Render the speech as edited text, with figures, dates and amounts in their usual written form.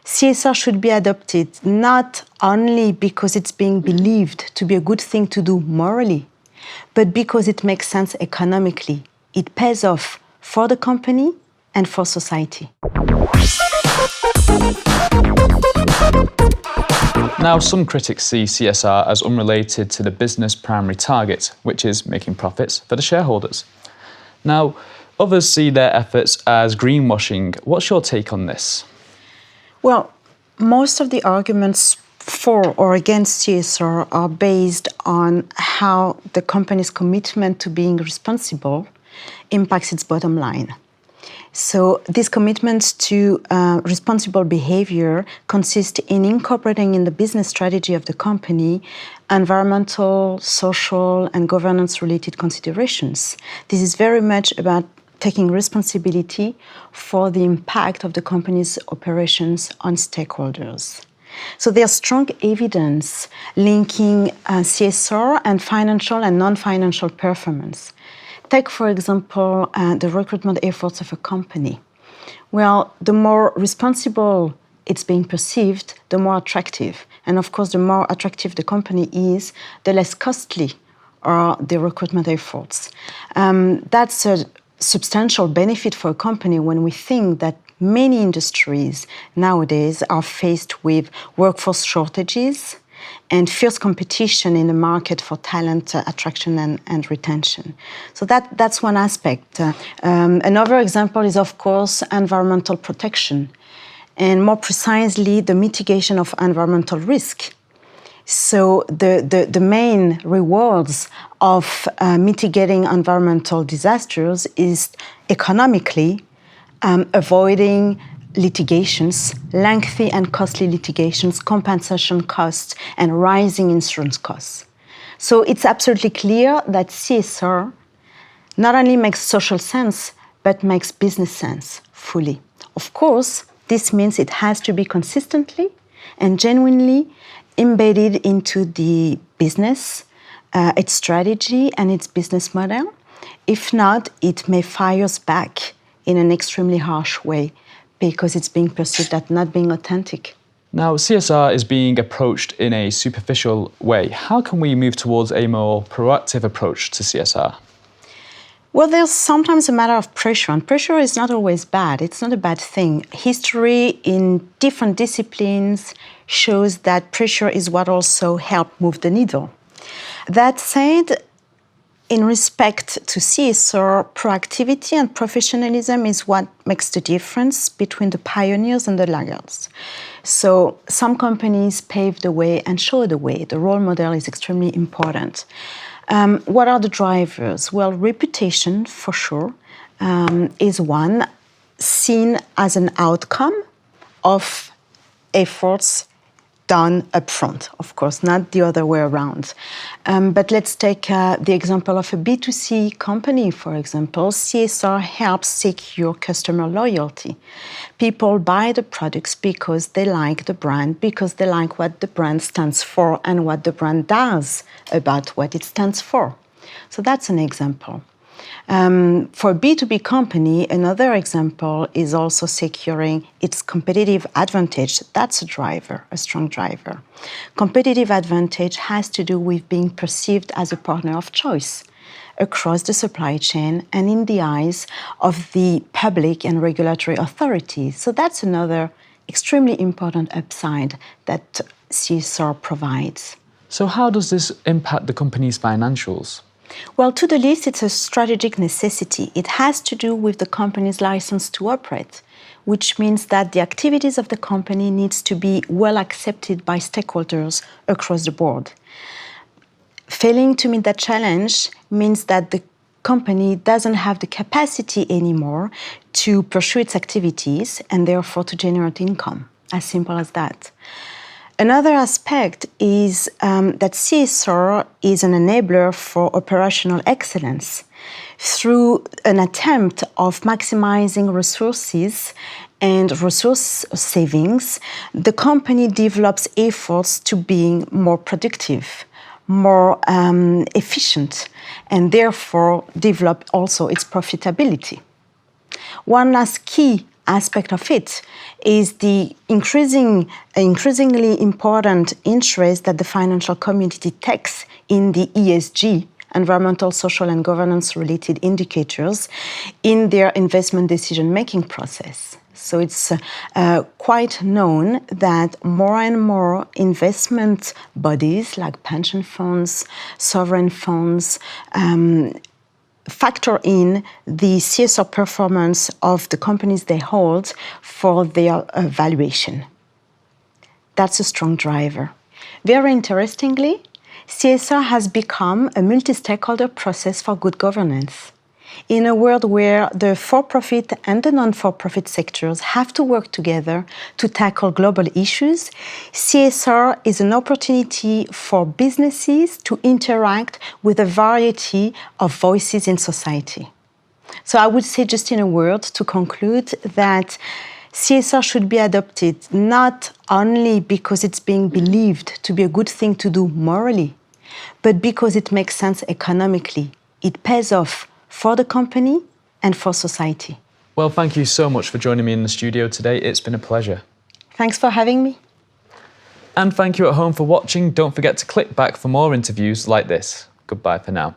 CSR should be adopted not only because it's being believed to be a good thing to do morally, but because it makes sense economically. It pays off for the company and for society. Now, some critics see CSR as unrelated to the business primary target, which is making profits for the shareholders. Now, others see their efforts as greenwashing. What's your take on this? Well, most of the arguments for or against CSR are based on how the company's commitment to being responsible impacts its bottom line. So this commitment to responsible behavior consists in incorporating in the business strategy of the company environmental, social, and governance-related considerations. This is very much about taking responsibility for the impact of the company's operations on stakeholders. So there's strong evidence linking CSR and financial and non-financial performance. Take, for example, the recruitment efforts of a company. Well, the more responsible it's being perceived, the more attractive. And of course, the more attractive the company is, the less costly are the recruitment efforts. That's a substantial benefit for a company when we think that many industries nowadays are faced with workforce shortages and fierce competition in the market for talent attraction and retention. So that's one aspect. Another example is, of course, environmental protection, and more precisely, the mitigation of environmental risk. So the main rewards of mitigating environmental disasters is economically avoiding litigations, lengthy and costly litigations, compensation costs, and rising insurance costs. So it's absolutely clear that CSR not only makes social sense, but makes business sense fully. Of course, this means it has to be consistently and genuinely embedded into the business, its strategy, and its business model. If not, it may fire us back in an extremely harsh way, because it's being perceived as not being authentic. Now, CSR is being approached in a superficial way. How can we move towards a more proactive approach to CSR? Well, there's sometimes a matter of pressure, and pressure is not always bad. It's not a bad thing. History in different disciplines shows that pressure is what also helped move the needle. That said, in respect to CSR, proactivity and professionalism is what makes the difference between the pioneers and the laggards. So some companies pave the way and show the way. The role model is extremely important. What are the drivers? Well, reputation, for sure, is one, seen as an outcome of efforts done upfront, of course, not the other way around. But let's take the example of a B2C company, for example. CSR helps secure customer loyalty. People buy the products because they like the brand, because they like what the brand stands for and what the brand does about what it stands for. So that's an example. For a B2B company, another example is also securing its competitive advantage. That's a driver, a strong driver. Competitive advantage has to do with being perceived as a partner of choice across the supply chain and in the eyes of the public and regulatory authorities. So that's another extremely important upside that CSR provides. So how does this impact the company's financials? Well, to the least, it's a strategic necessity. It has to do with the company's license to operate, which means that the activities of the company needs to be well accepted by stakeholders across the board. Failing to meet that challenge means that the company doesn't have the capacity anymore to pursue its activities and therefore to generate income. As simple as that. Another aspect is that CSR is an enabler for operational excellence. Through an attempt of maximizing resources and resource savings, the company develops efforts to being more productive, more efficient, and therefore develop also its profitability. One last key aspect of it is the increasingly important interest that the financial community takes in the ESG, environmental, social, and governance-related indicators, in their investment decision-making process. So it's quite known that more and more investment bodies like pension funds, sovereign funds, factor in the CSR performance of the companies they hold for their valuation. That's a strong driver. Very interestingly, CSR has become a multi-stakeholder process for good governance. In a world where the for-profit and the non-for-profit sectors have to work together to tackle global issues, CSR is an opportunity for businesses to interact with a variety of voices in society. So I would say, just in a word, to conclude, that CSR should be adopted not only because it's being believed to be a good thing to do morally, but because it makes sense economically. It pays off for the company and for society. Well, thank you so much for joining me in the studio today. It's been a pleasure. Thanks for having me. And thank you at home for watching. Don't forget to click back for more interviews like this. Goodbye for now.